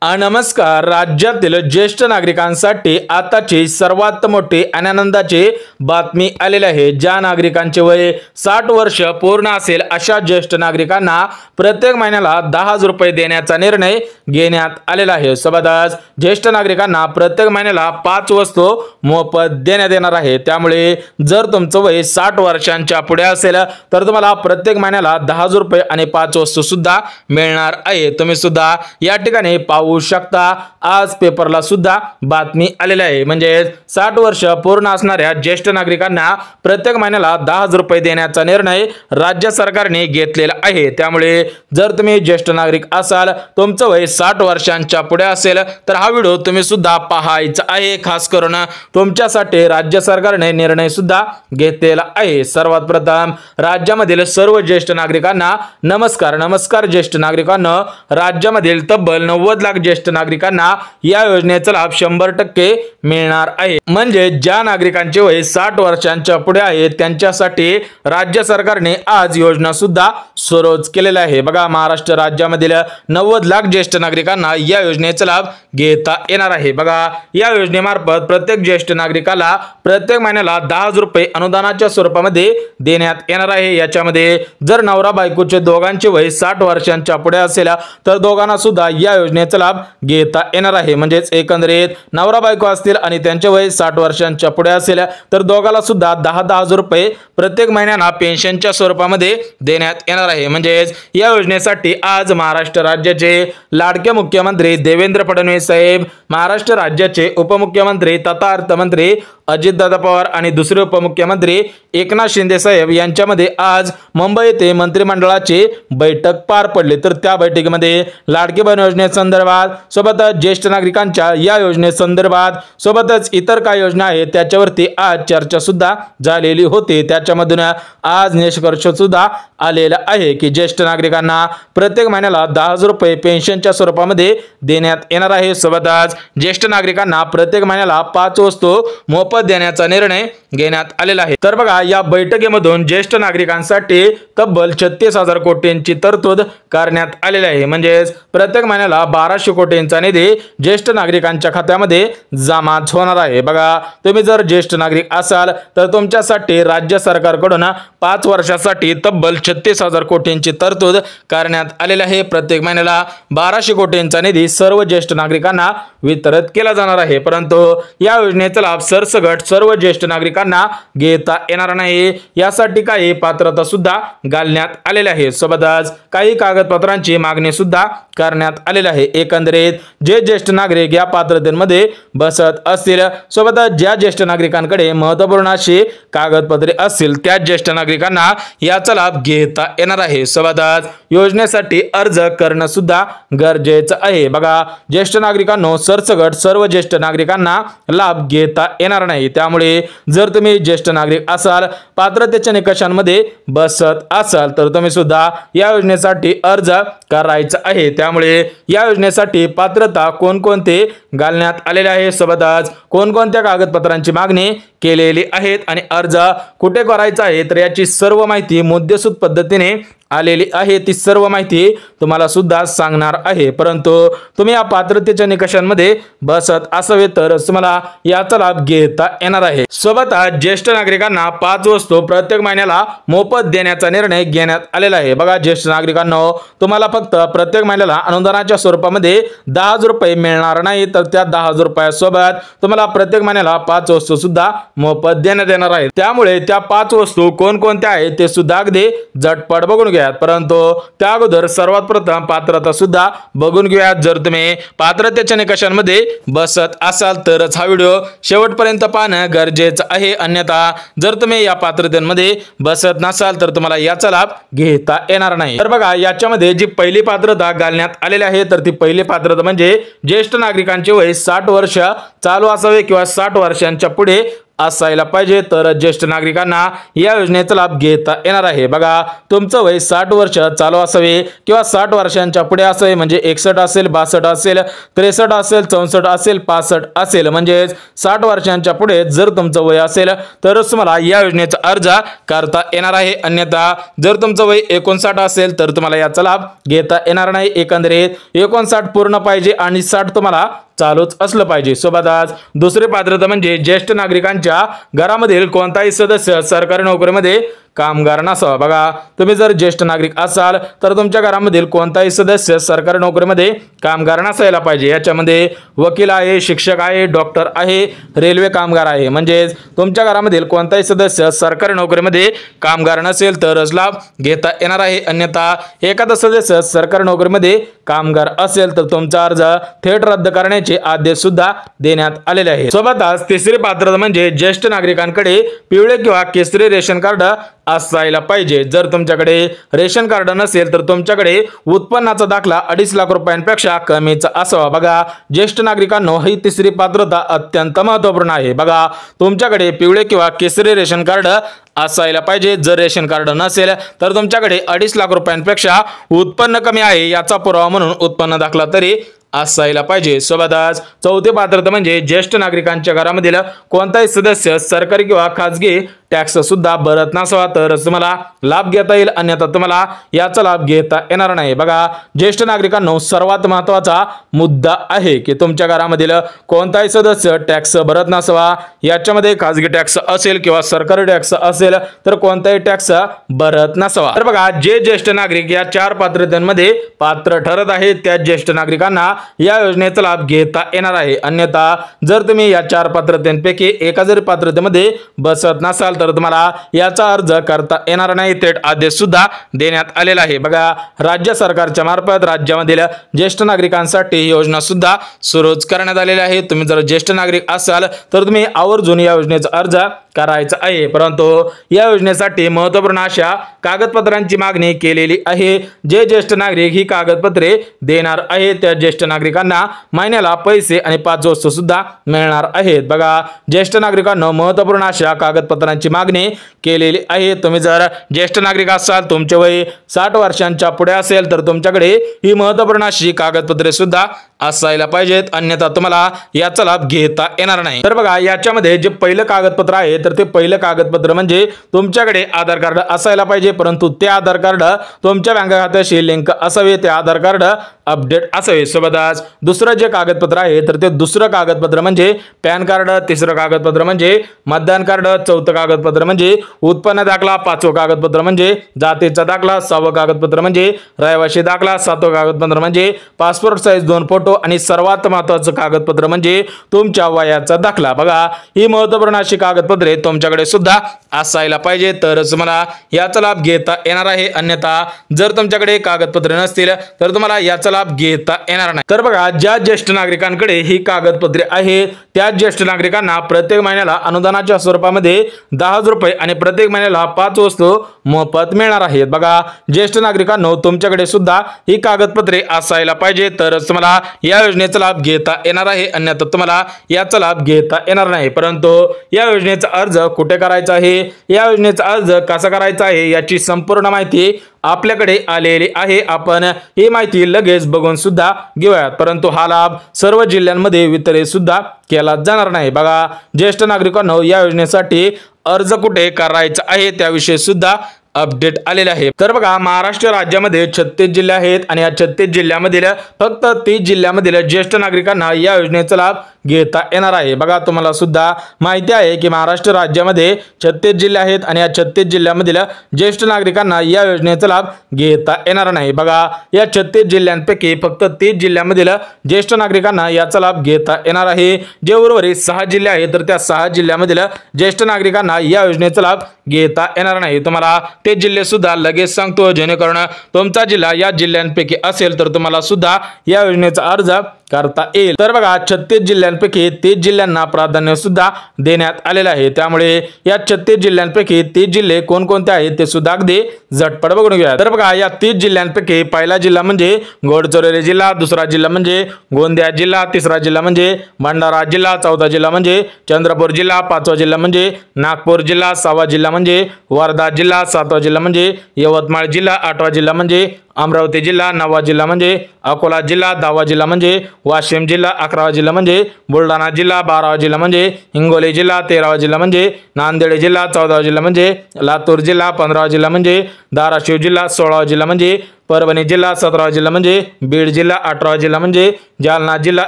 नमस्कार। राज्यातील ज्येष्ठ नागरिकांसाठी आताची सर्वात मोठी आणि आनंदाची बातमी आलेली आहे। ज्या नागरिकांचे वय 60 वर्ष पूर्ण असेल अशा ज्येष्ठ नागरिकांना प्रत्येक महिन्याला 10,000 रुपये देण्याचा निर्णय घेण्यात आलेला आहे। सोबतच ज्येष्ठ नागरिकांना प्रत्येक महिन्याला 5 वस्तू मोफत देण्यात येणार आहे। त्यामुळे जर तुमचं वय 60 वर्षांच्या पुढे असेल तर तुम्हाला प्रत्येक महिन्याला 10,000 रुपये आणि 5 वस्तू सुद्धा मिळणार आहे। तुम्ही सुद्धा या ठिकाणी पाहू शकता। आज पेपरला सुद्धा बातमी आलेली आहे। म्हणजे 60 वर्ष पूर्ण असणाऱ्या ज्येष्ठ नागरिकांना प्रत्येक महिन्याला 10,000 रुपये देण्याचा निर्णय राज्य सरकारने घेतलेला आहे। त्यामुळे जर तुम्ही ज्येष्ठ नागरिक असाल, तुमचं वय 60 वर्षांच्या पुढे असेल तर हा व्हिडिओ तुम्ही सुद्धा पाहायचा आहे। खास करून तुमच्यासाठी राज्य सरकारने निर्णय सुद्धा घेतलेला आहे। सर्वात प्रथम राज्यामधील सर्व ज्येष्ठ नागरिकांना नमस्कार ज्येष्ठ नागरिकांना, राज्यामधील तब्बल 90 लाख ज्येष्ठ नागरिकांना या योजनेचा लाभ 100% मिळणार आहे। म्हणजे ज्या नागरिकांचे वय 60 वर्षांच्या पुढे आहे त्यांच्यासाठी राज्य सरकारने आज योजना सुद्धा सुरू केलेली आहे। बघा, महाराष्ट्र राज्यामधील 90 लाख ज्येष्ठ नागरिकांना या योजनेचा लाभ घेता येणार आहे। बघा, या योजनेमार्फत प्रत्येक ज्येष्ठ नागरिकाला प्रत्येक महिन्याला 10,000 रुपये अनुदानाच्या स्वरूपामध्ये देण्यात येणार आहे। याच्यामध्ये जर नवरा बायकोचे दोघांचे वय 60 वर्षांच्या पुढे असेल तर दोघांना सुद्धा या योजनेचा लाभ घेता येणार आहे। म्हणजेच एकंदरीत नवरा बायको असतील आणि त्यांचे वय 60 वर्षांच्या पुढे असेल तर दोघांना सुद्धा 10,000 रुपये प्रत्येक महिन्याला पेन्शनच्या स्वरूपामध्ये देण्यात येणार आहे। म्हणजेच या योजनेसाठी आज महाराष्ट्र राज्याचे लाडके मुख्यमंत्री देवेंद्र फडणवीस साहेब, महाराष्ट्र राज्याचे उपमुख्यमंत्री तथा अर्थमंत्री अजितदादा पवार आणि दुसरे उपमुख्यमंत्री एकनाथ शिंदे साहेब यांच्यामध्ये आज मुंबई येथे मंत्रिमंडळाची बैठक पार पडली। तर त्या बैठकीमध्ये लाडकी बहीण योजनेसंदर्भात, सोबतच ज्येष्ठ नागरिकांच्या या योजनेसंदर्भात, सोबतच इतर काय योजना आहेत त्याच्यावरती आज चर्चा सुद्धा झालेली होती। त्याच्यामधून आज निष्कर्ष सुद्धा आलेला आहे की ज्येष्ठ नागरिकांना प्रत्येक महिन्याला 10,000 रुपये पेन्शनच्या स्वरूपामध्ये देण्यात येणार आहे। सोबतच ज्येष्ठ नागरिकांना प्रत्येक महिन्याला 5 वस्तू मोफत देण्याचा निर्णय घेण्यात आलेला आहे। तर बघा, या बैठकीमधून ज्येष्ठ नागरिकांसाठी तब्बल 36,000 कोटींची तरतूद करण्यात आलेली आहे। म्हणजे प्रत्येक महिन्याला 1,200 कोटींचा निधी ज्येष्ठ नागरिकांच्या खात्यामध्ये जमा होणार आहे। बघा, तुम्ही जर ज्येष्ठ नागरिक असाल तर तुमच्यासाठी राज्य सरकारकडून 5 वर्षासाठी तब्बल 36,000 कोटींची तरतूद करण्यात आलेली आहे। प्रत्येक महिन्याला 1,200 कोटींचा निधी सर्व ज्येष्ठ नागरिकांना वितरित केला जाणार आहे। परंतु या योजनेचा लाभ सरसकट सर्व ज्येष्ठ नागरिकांना घेता येणार नाही। यासाठी काही पात्रता सुद्धा घालण्यात आलेली आहे। सोबतच काही कागदपत्रांची मागणी सुद्धा करण्यात आलेली आहे। एकंदरीत जे ज्येष्ठ नागरिक या पात्रतेमध्ये बसत असतील, सोबतच ज्या ज्येष्ठ नागरिकांकडे महत्त्वपूर्ण अशी कागदपत्रे असतील त्या ज्येष्ठ नागरिकांना याचा लाभ घेता येणार आहे। सोबतच योजनेसाठी अर्ज करणं सुद्धा गरजेचं आहे। बघा, ज्येष्ठ नागरिकांनो, सरसकट सर्व ज्येष्ठ नागरिकांना लाभ घेता येणार नाही। त्यामुळे जर तुम्ही ज्येष्ठ नागरिक असाल, पात्रतेच्या निकषांमध्ये बसत असाल तर तुम्ही सुद्धा या योजनेसाठी अर्ज करायचा आहे। त्यामुळे या योजनेसाठी पात्रता कोणकोणते घालण्यात आलेले आहे, सोबतच कोणकोणत्या कागदपत्रांची मागणी केलेली आहेत आणि अर्ज कुठे करायचा आहे तर याची सर्व माहिती मुद्देसूद पद्धतीने आलेली आहे। ती सर्व माहिती तुम्हाला सुद्धा सांगणार आहे। परंतु तुम्ही या पात्रतेच्या निकषांमध्ये बसत असावे तर तुम्हाला याचा लाभ घेता येणार आहे। सोबतच ज्येष्ठ नागरिकांना 5 वस्तू प्रत्येक महिन्याला मोफत देण्याचा निर्णय घेण्यात आलेला आहे। बघा, ज्येष्ठ नागरिकांना तुम्हाला फक्त प्रत्येक महिन्याला अनुदानाच्या स्वरूपामध्ये 10,000 रुपये मिळणार नाही, तर त्या 10,000 रुपयासोबत तुम्हाला प्रत्येक महिन्याला 5 वस्तू सुद्धा मोफत देण्यात येणार आहेत। त्यामुळे त्या 5 वस्तू कोणकोणत्या आहेत ते सुद्धा अगदी झटपट बघून घ्या। परंतु त्या अगोदर सर्वात प्रथम पात्रता सुद्धा बघून घेऊयात। जर तुम्ही पात्रतेच्या निकषांमध्ये बसत असाल तरच हा व्हिडिओ शेवटपर्यंत पाहणं गरजेचं आहे। अन्यथा जर तुम्ही या पात्रतेमध्ये बसत नसाल तर तुम्हाला याचा लाभ घेता येणार नाही। तर बघा, याच्यामध्ये जी पहिली पात्रता घालण्यात आलेली आहे तर ती पहिली पात्रता म्हणजे ज्येष्ठ नागरिकांचे वय 60 वर्ष चालू असावे किंवा 60 वर्षांच्या पुढे असायला पाहिजे, तर ज्येष्ठ नागरिकांना या योजनेचा लाभ घेता येणार आहे। बघा, तुमचं वय 60 वर्ष चालू असावे किंवा 60 वर्षांच्या पुढे असावे, म्हणजे 61 असेल, 62 असेल, 63 असेल, 64 असेल, 65 असेल, म्हणजे 60 वर्षांच्या पुढे जर तुमचं वय असेल तरच तुम्हाला या योजनेचा अर्ज करता येणार आहे। अन्यथा जर तुमचं वय 59 असेल तर तुम्हाला याचा लाभ घेता येणार नाही। एकंदरीत 59 पूर्ण पाहिजे आणि 60 तुम्हाला चालूच असलं पाहिजे। सोबतच दुसरी पात्रता म्हणजे ज्येष्ठ नागरिकांच्या घरामधील कोणताही सदस्य सरकारी नोकरीमध्ये कामगार नसावा। बघा, तुम्ही जर ज्येष्ठ नागरिक असाल तर तुमच्या घरामधील कोणताही सदस्य सरकारी नोकरीमध्ये कामगार नसायला पाहिजे। याच्यामध्ये वकील आहे, शिक्षक आहे, डॉक्टर आहे, रेल्वे कामगार आहे, म्हणजे तुमच्या घरामधील कोणताही सदस्य सरकारी नोकरीमध्ये कामगार नसेल तरच लाभ घेता येणार आहे। अन्यथा एखादा सदस्य सरकारी नोकरीमध्ये कामगार असेल तर तुमचा अर्ज थेट रद्द करण्याचे आदेश सुद्धा देण्यात आलेले आहे। सोबतच तिसरी पात्रता म्हणजे ज्येष्ठ नागरिकांकडे पिवळे किंवा केसरी रेशन कार्ड असायला पाहिजे। जर तुमच्याकडे रेशन कार्ड नसेल तर तुमच्याकडे उत्पन्नाचा दाखला 2.5 लाख रुपयांपेक्षा कमीचा असावा। बघा, ज्येष्ठ नागरिकांनो, ही तिसरी पात्रता अत्यंत महत्त्वपूर्ण आहे। बघा, तुमच्याकडे पिवळे किंवा केसरी रेशन कार्ड असायला पाहिजे। जर रेशन कार्ड नसेल तर तुमच्याकडे 2.5 लाख रुपयांपेक्षा उत्पन्न कमी आहे याचा पुरावा म्हणून उत्पन्न दाखला तरी असायला पाहिजे। सोबतच चौथी पात्रता म्हणजे ज्येष्ठ नागरिकांच्या घरामधील कोणताही सदस्य सरकारी किंवा खाजगी टॅक्स सुद्धा भरत नसावा तरच तुम्हाला लाभ घेता येईल, अन्यथा तुम्हाला याचा लाभ घेता येणार नाही। बघा, ज्येष्ठ नागरिकांनो, सर्वात महत्त्वाचा मुद्दा आहे की तुमच्या घरामधील कोणताही सदस्य टॅक्स भरत नसावा। याच्यामध्ये खाजगी टॅक्स असेल किंवा सरकारी टॅक्स असेल तर कोणताही टॅक्स भरत नसावा। तर बघा, जे ज्येष्ठ नागरिक या 4 पात्रतेमध्ये पात्र ठरत आहेत त्या ज्येष्ठ नागरिकांना या योजनेचा लाभ घेता येणार आहे। अन्यथा जर तुम्ही या 4 पात्रतेपैकी एका जरी पात्रतेमध्ये बसत नसाल तर तुम्हाला याचा अर्ज करता येणार नाही, थेट आदेश सुद्धा देण्यात आलेला आहे। बघा, राज्य सरकारच्या मार्फत राज्यामधील ज्येष्ठ नागरिकांसाठी ही योजना सुद्धा सुरूच करण्यात आलेली आहे। तुम्ही जर ज्येष्ठ नागरिक असाल तर तुम्ही आवर्जून या योजनेचा अर्ज करायचा आहे, परंतु या योजनेसाठी महत्त्वपूर्ण अशा कागदपत्रांची मागणी केलेली आहे। जे ज्येष्ठ नागरिक ही कागदपत्रे देणार आहेत त्या ज्येष्ठ नागरिकांना महिन्याला पैसे आणि 5 वस्तू सुद्धा मिळणार आहेत। बघा, ज्येष्ठ नागरिकांना महत्त्वपूर्ण अशा कागदपत्रांची मागणी केलेली आहे। तुम्ही जर ज्येष्ठ नागरिक असाल, तुमचे वय 60 वर्षांच्या पुढे असेल तर तुमच्याकडे ही महत्त्वपूर्ण अशी कागदपत्रे सुद्धा असायला पाहिजेत, अन्यथा तुम्हाला याचा लाभ घेता येणार नाही। तर बघा, याच्यामध्ये जे पहिलं कागदपत्र आहे तर ते पहिलं कागदपत्र म्हणजे तुमच्याकडे आधार कार्ड असायला पाहिजे, परंतु ते आधार कार्ड तुमच्या बँक खात्याशी लिंक असावे, ते आधार कार्ड अपडेट असावे। सोबतच दुसरं जे कागदपत्र आहे तर ते दुसरं कागदपत्र म्हणजे पॅन कार्ड, तिसरं कागदपत्र म्हणजे मतदान कार्ड, चौथं कागदपत्र म्हणजे उत्पन्न दाखला, 5वं कागदपत्र म्हणजे जातीचा दाखला, 6वं कागदपत्र म्हणजे रहिवासी दाखला, 7वं कागदपत्र म्हणजे पासपोर्ट साइज 2 फोटो आणि सर्वात महत्त्वाचं कागदपत्र म्हणजे तुमच्या वयाचा दाखला। बघा, ही महत्त्वपूर्ण अशी कागदपत्रे तुमच्याकडे सुद्धा असायला पाहिजे तरच मला याचा लाभ घेता येणार आहे, अन्यथा जर तुमच्याकडे कागदपत्रे नसतील तर तुम्हाला याचा लाभ घेता येणार नाही। तर बघा, ज्या ज्येष्ठ नागरिकांकडे ही कागदपत्रे आहेत त्या ज्येष्ठ नागरिकांना प्रत्येक महिन्याला अनुदानाच्या स्वरूपामध्ये 10,000 रुपये आणि प्रत्येक महिन्याला 5 वस्तू मोफत मिळणार आहेत। बघा, ज्येष्ठ नागरिकांनो, तुमच्याकडे सुद्धा ही कागदपत्रे असायला पाहिजे तरच तुम्हाला या योजनेचा लाभ घेता येणार आहे, अन्यथा तुम्हाला याचा लाभ घेता येणार नाही। परंतु या योजनेचा अर्ज कुठे करायचा आहे, या योजनेचा अर्ज कसा करायचा आहे याची संपूर्ण माहिती आपल्याकडे आलेली आहे। आपण ही माहिती लगेच बघून सुद्धा घेऊयात, परंतु हा लाभ सर्व जिल्ह्यांमध्ये वितरित सुद्धा केला जाणार नाही। बघा, ज्येष्ठ नागरिकांनो, या योजनेसाठी अर्ज कुठे करायचा आहे त्याविषयी सुद्धा अपडेट आलेले आहे। तर बघा, महाराष्ट्र राज्यामध्ये 36 जिल्हे आहेत आणि या 36 जिल्ह्यामधील फक्त 30 जिल्ह्यामधील ज्येष्ठ नागरिकांना या योजनेचा लाभ घेता येणार आहे। बघा, तुम्हाला सुद्धा माहिती आहे की महाराष्ट्र राज्यामध्ये 36 जिल्हे आहेत आणि या 36 जिल्ह्यामधील ज्येष्ठ नागरिकांना या योजनेचा लाभ घेता येणार नाही। बघा, या 36 जिल्ह्यांपैकी फक्त 30 जिल्ह्यामधील ज्येष्ठ नागरिकांना याचा लाभ घेता येणार आहे। जे उर्वरित 6 जिल्हे आहेत तर त्या 6 जिल्ह्यामधील ज्येष्ठ नागरिकांना या योजनेचा लाभ घेता येणार नाही। तुम्हाला ते जिल्हे सुद्धा लगेच सांगतो, जेणेकरून तुमचा जिल्हा या जिल्ह्यांपैकी असेल तर तुम्हाला सुद्धा या योजनेचा अर्ज करता येईल। तर बघा, 36 जिल्ह्यांपैकी जिल्ह्यांपैकी 30 जिल्ह्यांना प्राधान्य सुद्धा देण्यात आलेलं आहे। त्यामुळे या 36 जिल्ह्यांपैकी 30 जिल्हे कोणकोणते आहेत ते सुद्धा अगदी झटपट बघून घेऊया। तर बघा या 30 जिल्ह्यांपैकी पहिला जिल्हा म्हणजे गडचिरोली जिल्हा, दुसरा जिल्हा म्हणजे गोंदिया जिल्हा, तिसरा जिल्हा म्हणजे भंडारा जिल्हा, चौथा जिल्हा म्हणजे चंद्रपूर जिल्हा, पाचवा जिल्हा म्हणजे नागपूर जिल्हा, सहावा जिल्हा म्हणजे वर्धा जिल्हा, सातवा जिल्हा म्हणजे यवतमाळ जिल्हा, आठवा जिल्हा म्हणजे अमरावती जिल्हा, नववा जिल्हा म्हणजे अकोला जिल्हा, दहावा जिल्हा म्हणजे वाशिम जिल्हा, 11वा जिल्हा म्हणजे बुलढाणा जिल्हा, 12वा जिल्हा म्हणजे हिंगोली जिल्हा, 13वा जिल्हा म्हणजे नांदेड जिल्हा, 14वा जिल्हा म्हणजे लातूर जिल्हा, 15वा जिल्हा म्हणजे धाराशिव जिल्हा, 16वा जिल्हा म्हणजे परभणी जिल्हा, 17वा जिल्हा म्हणजे बीड जिल्हा, 18वा जिल्हा म्हणजे जालना जिल्हा,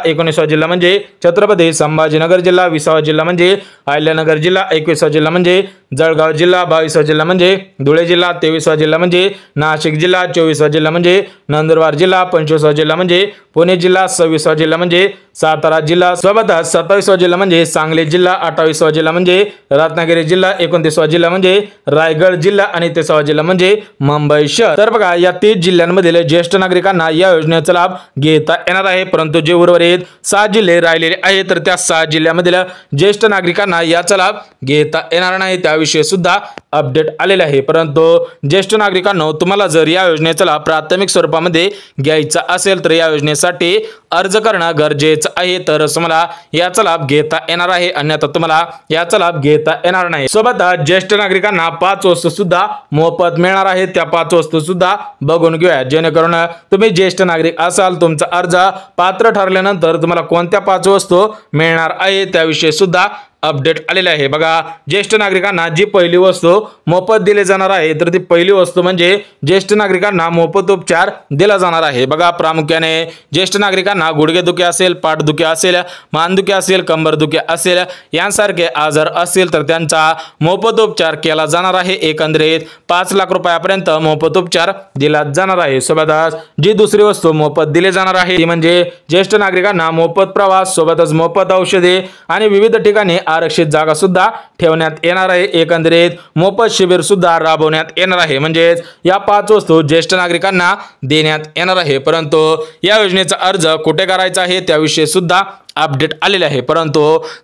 19वा जिल्हा म्हणजे छत्रपती संभाजीनगर जिल्हा, 20वा जिल्हा म्हणजे अहिल्यानगर जिल्हा, 21वा जिल्हा म्हणजे जळगाव जिल्हा, 22वा जिल्हा म्हणजे धुळे जिल्हा, 23वा जिल्हा म्हणजे नाशिक जिल्हा, 24वा जिल्हा म्हणजे नंदुरबार जिल्हा, 25वा जिल्हा म्हणजे पुणे जिल्हा, 26वा जिल्हा म्हणजे सातारा जिल्हा, सोबतच 27वा जिल्हा म्हणजे सांगली जिल्हा, 28वा जिल्हा म्हणजे रत्नागिरी जिल्हा, 29वा जिल्हा म्हणजे रायगड जिल्हा आणि 30वा जिल्हा म्हणजे मुंबई शहर। तर बघा या 30 जिल्ह्यांमधील ज्येष्ठ नागरिकांना या योजनेचा लाभ घेता येणार आहे, परंतु जे उर्वरित 6 जिल्हे राहिलेले आहेत तर त्या 6 जिल्ह्यांमधील ज्येष्ठ नागरिकांना याचा लाभ घेता येणार नाही, त्याविषयी सुद्धा अपडेट आलेले आहे। परंतु ज्येष्ठ नागरिकांनो, तुम्हाला जर या योजनेचा लाभ प्राथमिक स्वरूपामध्ये घ्यायचा असेल तर या योजनेसाठी अर्ज करणं गरजेचं आहे, तरच तुम्हाला याचा लाभ घेता येणार आहे, अन्यथा तुम्हाला याचा लाभ घेता येणार नाही। सोबतच ज्येष्ठ नागरिकांना 5 वस्तू सुद्धा मोफत मिळणार आहेत, त्या 5 वस्तू सुद्धा बघून घेऊया, जेणेकरून तुम्ही ज्येष्ठ नागरिक असाल, तुमचा अर्ज पात्र ठरल्यानंतर तुम्हाला कोणत्या 5 वस्तू मिळणार आहे त्याविषयी सुद्धा अपडेट आलेले आहे। बघा ज्येष्ठ नागरिकांना जी पहिली वस्तू मोफत दिली जाणार आहे तर ती पहिली वस्तू म्हणजे ज्येष्ठ नागरिकांना मोफत उपचार दिला जाणार आहे। बघा प्रामुख्याने ज्येष्ठ नागरिकांना गुडघेदुखी असेल, पाठदुखी असेल, मानदुखी असेल, कंबरदुखी असेल यांसारखे आजार असतील तर त्यांचा मोफत उपचार केला जाणार आहे। एकंदरीत 5 लाख रुपयापर्यंत मोफत उपचार दिला जाणार आहे। सोबतच जी दुसरी वस्तू मोफत दिली जाणार आहे ती म्हणजे ज्येष्ठ नागरिकांना मोफत प्रवास, सोबतच मोफत औषधे आणि विविध ठिकाणी आरक्षित जागा सुद्धा ठेवण्यात येणार आहे। एकंदरीत मोफत शिबिर सुद्धा राबवण्यात येणार आहे, म्हणजे या 5 वस्तू ज्येष्ठ नागरिकांना देण्यात येणार आहे। परंतु या योजनेचा अर्ज कुठे करायचा आहे त्याविषयी सुद्धा अपडेट आलेले आहे। परंतु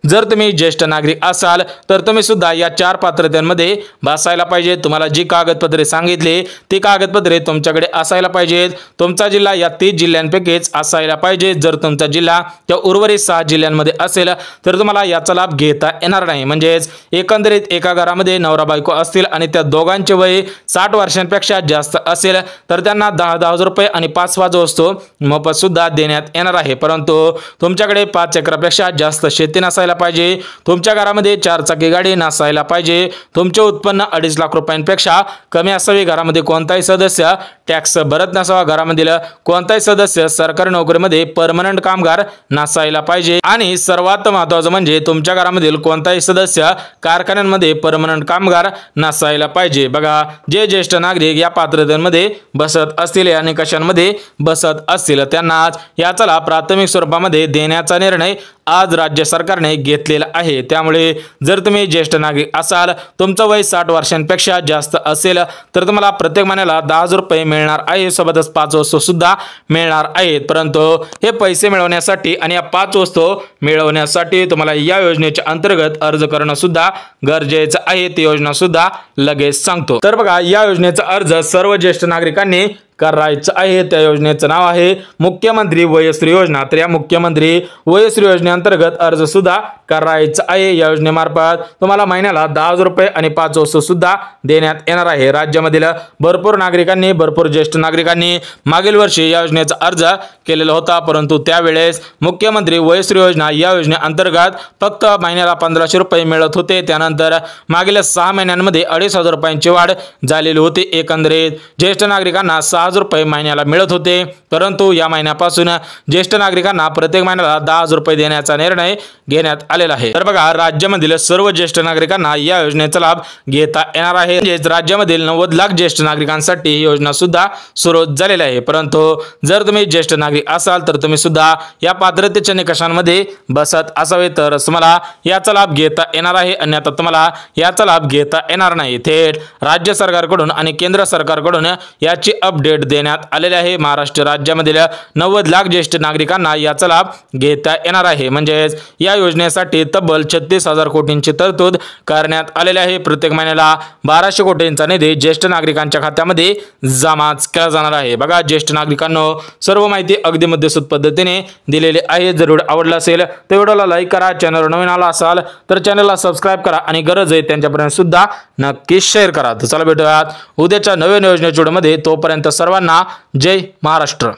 जर तुम्ही ज्येष्ठ नागरिक असाल तर तुम्ही सुद्धा या 4 पात्रतेमध्ये बसायला पाहिजे। तुम्हाला जी कागदपत्रे सांगितली ती कागदपत्रे तुमच्याकडे असायला पाहिजेत। तुमचा जिल्हा या 30 जिल्ह्यांपैकीच असायला पाहिजे। जर तुमचा जिल्हा त्या उर्वरित 6 जिल्ह्यांमध्ये असेल तर तुम्हाला याचा लाभ घेता येणार नाही। म्हणजेच एकंदरीत एका घरामध्ये नवरा बायको असतील आणि त्या दोघांचे वय 60 वर्षांपेक्षा जास्त असेल तर त्यांना 10,000 रुपये आणि 5 वस्तू मोफत सुद्धा देण्यात येणार आहे। परंतु तुमच्याकडे 5 एकरापेक्षा जास्त शेती नसायला पाहिजे, तुमच्या घरामध्ये 4 चाकी गाडी नसायला पाहिजे, तुमचे उत्पन्न 2.5 लाख रुपयांपेक्षा कमी असावे, घरामध्ये कोणताही सदस्य टॅक्स भरत नसावा, घरामधील कोणताही सदस्य सरकारी नोकरीमध्ये परमनंट कामगार नसायला पाहिजे आणि सर्वात महत्त्वाचं म्हणजे तुमच्या घरामधील कोणताही सदस्य कारखान्यांमध्ये परमनंट कामगार नसायला पाहिजे। बघा जे ज्येष्ठ नागरिक या पात्रतेमध्ये बसत असतील आणि कशांमध्ये बसत असतील त्यांनाच याचा लाभ प्राथमिक स्वरूपामध्ये देण्याचा निर्णय आज राज्य सरकारने घेतलेला आहे। त्यामुळे जर तुम्ही ज्येष्ठ नागरिक असाल, तुमचं वय 60 वर्षांपेक्षा जास्त असेल तर तुम्हाला प्रत्येक महिन्याला 10,000 रुपये मिळणार आहे, सोबतच 5 वस्तू सुद्धा मिळणार आहेत। परंतु हे पैसे मिळवण्यासाठी आणि या 5 वस्तू मिळवण्यासाठी तुम्हाला या योजनेच्या अंतर्गत अर्ज करणं सुद्धा गरजेचं आहे। ती योजना सुद्धा लगेच सांगतो। तर बघा या योजनेचा अर्ज सर्व ज्येष्ठ नागरिकांनी करायचं आहे। त्या योजनेचं नाव आहे मुख्यमंत्री वयश्री योजना। तर या मुख्यमंत्री वयश्री योजनेअंतर्गत अर्ज सुद्धा करायचं आहे। या योजनेमार्फत तुम्हाला महिन्याला 10,000 रुपये आणि 5 वस्तू सुद्धा देण्यात येणार आहे। राज्यामधील भरपूर नागरिकांनी, भरपूर ज्येष्ठ नागरिकांनी मागील वर्षी या योजनेचा अर्ज केलेला होता, परंतु त्यावेळेस मुख्यमंत्री वयश्री योजना या योजनेअंतर्गत फक्त महिन्याला 1500 रुपये मिळत होते। त्यानंतर मागील 6 महिन्यांमध्ये 2,500 रुपयांची वाढ झालेली होती। एकंदरीत ज्येष्ठ नागरिकांना 6,000 रुपये महिन्याला मिळत होते, परंतु या महिन्यापासून ज्येष्ठ नागरिकांना प्रत्येक महिन्याला 10,000 रुपये देण्याचा निर्णय घेण्यात आलेला आहे। तर बघा, राज्यामधील सर्व ज्येष्ठ नागरिकांना या योजनेचा लाभ घेता येणार आहे। म्हणजेच राज्यामधील 90 लाख ज्येष्ठ नागरिकांसाठी ही योजना सुद्धा सुरू झालेली आहे। परंतु जर तुम्ही ज्येष्ठ नागरिक असाल तर तुम्ही सुद्धा या पात्रतेच्या निकषांमध्ये बसत असावे तर तुम्हाला याचा लाभ घेता येणार आहे, अन्यथा तुम्हाला याचा लाभ घेता येणार नाही। थेट राज्य सरकारकडून आणि केंद्र सरकारकडून याची अपडेट देण्यात आलेली आहे। महाराष्ट्र राज्यामधील 90 लाख ज्येष्ठ नागरिकांना याचा लाभ घेता येणार आहे। म्हणजेच या योजनेसाठी तब्बल 36,000 कोटींची तरतूद करण्यात आलेली आहे। प्रत्येक महिन्याला 1200 कोटींचा निधी ज्येष्ठ नागरिकांच्या खात्यामध्ये जमा केला जाणार आहे। बघा ज्येष्ठ नागरिकांनो, सर्व माहिती अगदी मुद्देसूद पद्धतीने दिलेली आहे। जर आवडला असेल तर व्हिडिओला लाईक करा, चॅनलवर नवीन आला असाल तर चॅनलला सबस्क्राइब करा आणि गरज आहे त्यांच्यापर्यंत सुद्धा नक्की शेअर करा। तर चला भेटूयात उद्याच्या नवीन योजनेच्या व्हिडिओमध्ये। तोपर्यंत सर्वांना जय महाराष्ट्र।